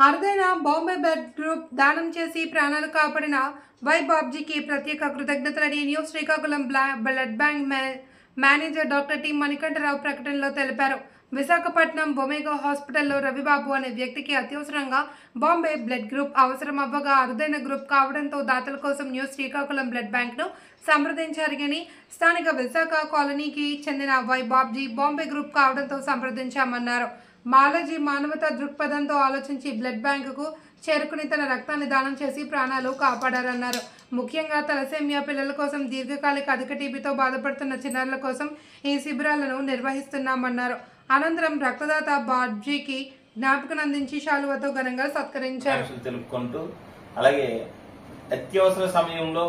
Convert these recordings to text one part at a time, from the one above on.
అరుదైన Bombay blood group దానం చేసి ప్రాణాలు కాపాడిన వై బాబ్జీకి ప్రత్యేక కృతజ్ఞతలని news Srikakulam blood bank manager doctor T Manikantharao ప్రకటనలో తెలిపారు. విశాఖపట్నం ఒమేగా హాస్పిటల్లో రవిబాబు అనే వ్యక్తికి అత్యవసరంగా బాంబే బ్లడ్ గ్రూప్ అవసరం అవ్వగా అరుదైన గ్రూప్ కావడంతో దాతల కోసం న్యూస్ శ్రీకాకుళం బ్లడ్ బ్యాంక్ను సంప్రదించారని, స్థానిక విశాఖ కాలనీకి చెందిన వై బాబ్జీ బాంబే గ్రూప్ కావడంతో సంప్రదించామన్నారు. మాలజీ మానవతా దృక్పథంతో ఆలోచించి బ్లడ్ బ్యాంకుకు చేరుకుని తన రక్తాన్ని దానం చేసి ప్రాణాలు కాపాడారన్నారు. ముఖ్యంగా తలసేమియా పిల్లల కోసం, దీర్ఘకాలిక అధిక టీబీతో బాధపడుతున్న చిన్నారుల కోసం ఈ శిబిరాలను నిర్వహిస్తున్నామన్నారు. అనంతరం రక్తదాత బాబ్జీకి జ్ఞాపకనందించి శాలువతో ఘనంగా సత్కరించారు. తెలుపుకుంటూ అలాగే అత్యవసర సమయంలో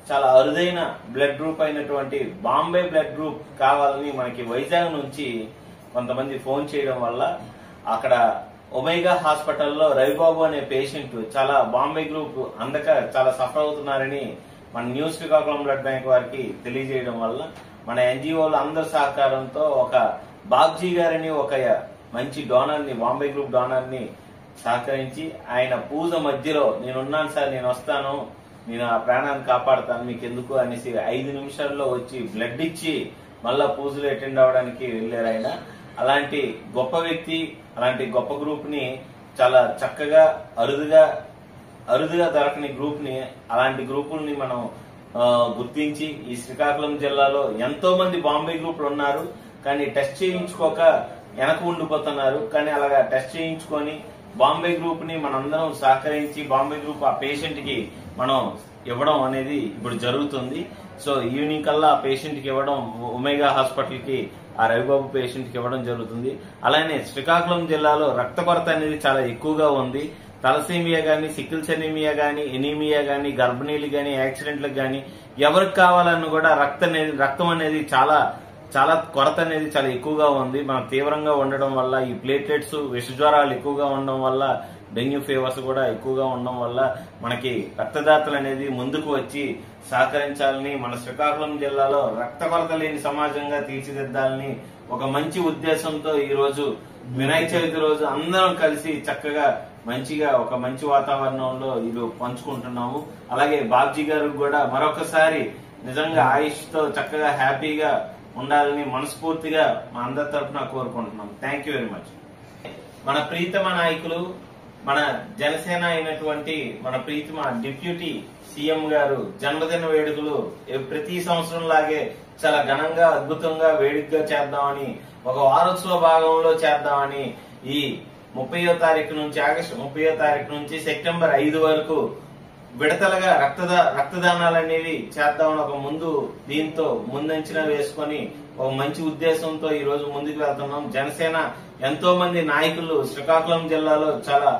చాలా అరుదైన బ్లడ్ గ్రూప్ అయినటువంటి బాంబే బ్లడ్ గ్రూప్ కావాలని మనకి వైజాగ్ నుంచి కొంతమంది ఫోన్ చేయడం వల్ల అక్కడ ఒమేగా హాస్పిటల్లో రవిబాబు అనే పేషెంట్ చాలా బాంబే గ్రూప్ అందక చాలా సఫర్ అవుతున్నారని మన న్యూస్ శ్రీకాకుళం బ్లడ్ బ్యాంక్ వారికి తెలియజేయడం వల్ల మన ఎన్జిఓలు అందరి సహకారంతో ఒక బాబ్జీ గారని ఒక మంచి డోనర్ని, బాంబే గ్రూప్ డోనర్ని సహకరించి ఆయన పూజ మధ్యలో నేనున్నాను సార్, నేను వస్తాను, నేను ఆ ప్రాణాన్ని కాపాడుతాను, మీకు ఎందుకు అనేసి 5 నిమిషాల్లో వచ్చి బ్లడ్ ఇచ్చి మళ్ళా పూజలు అటెండ్ అవడానికి వెళ్ళారు ఆయన. అలాంటి గొప్ప వ్యక్తి, అలాంటి గొప్ప గ్రూప్ ని చాలా చక్కగా అరుదుగా దొరకని గ్రూప్ ని, అలాంటి గ్రూపుల్ని మనం గుర్తించి ఈ శ్రీకాకుళం జిల్లాలో ఎంతో మంది బాంబే గ్రూపులు ఉన్నారు, కానీ టెస్ట్ చేయించుకోక వెనక ఉండిపోతున్నారు. కానీ అలాగా టెస్ట్ చేయించుకొని బాంబే గ్రూప్ ని మనందరం సహకరించి బాంబే గ్రూప్ ఆ పేషెంట్ కి మనం ఇవ్వడం అనేది ఇప్పుడు జరుగుతుంది. సో ఈవినింగ్ కల్లా ఆ పేషెంట్ కి ఇవ్వడం, ఒమేగా హాస్పిటల్ కి ఆ రవిబాబు పేషెంట్ కి ఇవ్వడం జరుగుతుంది. అలానే శ్రీకాకుళం జిల్లాలో రక్త కొరత అనేది చాలా ఎక్కువగా ఉంది. తలసేమియా గానీ, సికిల్స్ ఎనీమియా గానీ, ఎనీమియా గానీ, గర్భిణీలు గానీ, యాక్సిడెంట్లకు గానీ ఎవరికి కావాలన్నా కూడా రక్తం అనేది చాలా కొరత అనేది చాలా ఎక్కువగా ఉంది. మనం తీవ్రంగా ఉండడం వల్ల ఈ ప్లేట్లెట్స్, విషజ్వరాలు ఎక్కువగా ఉండడం వల్ల, డెంగ్యూ ఫీవర్స్ కూడా ఎక్కువగా ఉండడం వల్ల మనకి రక్తదాతలు అనేది ముందుకు వచ్చి సహకరించాలని, మన శ్రీకాకుళం జిల్లాలో రక్త కొరత లేని సమాజంగా తీర్చిదిద్దాలని ఒక మంచి ఉద్దేశంతో ఈ రోజు వినాయక చవితి రోజు అందరం కలిసి చక్కగా మంచిగా ఒక మంచి వాతావరణంలో ఇది పంచుకుంటున్నాము. అలాగే బాబ్జీ గారికి కూడా మరొకసారి నిజంగా ఆయుష్ తో చక్కగా హ్యాపీగా ఉండాలని మనస్ఫూర్తిగా మా అందరి తరఫున కోరుకుంటున్నాం. Thank you very much. మన ప్రీతమ నాయకులు, మన జనసేన అయినటువంటి మన ప్రీతమ డిప్యూటీ సీఎం గారు జన్మదిన వేడుకలు ప్రతి సంవత్సరం లాగే చాలా ఘనంగా, అద్భుతంగా, వేడుకగా చేద్దామని, ఒక వారోత్సవ భాగంలో చేద్దామని ఈ 30వ తారీఖు నుంచి, ఆగస్టు 30వ తారీఖు నుంచి సెప్టెంబర్ 5 వరకు విడతలుగా రక్తదానాలు అనేవి చేద్దామని ఒక దీంతో ముందంచనా వేసుకొని ఒక మంచి ఉద్దేశంతో ఈ రోజు ముందుకు వెళ్తున్నాం. జనసేన ఎంతో మంది నాయకులు శ్రీకాకుళం జిల్లాలో చాలా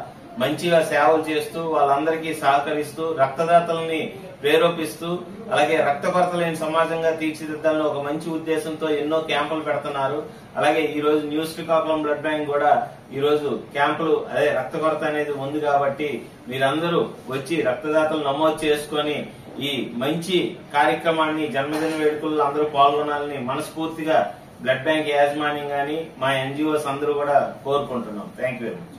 మంచిగా సేవలు చేస్తూ, వాళ్ళందరికీ సహకరిస్తూ, రక్తదాతల్ని ప్రేరేపిస్తూ, అలాగే రక్త కొరత లేని సమాజంగా తీర్చిదిద్దాలని ఒక మంచి ఉద్దేశంతో ఎన్నో క్యాంపులు పెడుతున్నారు. అలాగే ఈ రోజు న్యూస్ శ్రీకాకుళం బ్లడ్ బ్యాంక్ కూడా ఈ రోజు క్యాంపులు, అదే రక్త కొరత అనేది ఉంది కాబట్టి మీరందరూ వచ్చి రక్తదాతలు నమోదు చేసుకొని ఈ మంచి కార్యక్రమాన్ని, జన్మదిన వేడుకల్లో అందరూ పాల్గొనాలని మనస్ఫూర్తిగా బ్లడ్ బ్యాంక్ యాజమాన్యం గాని, మా ఎన్జిఓస్ అందరూ కూడా కోరుకుంటున్నాం. Thank you very much.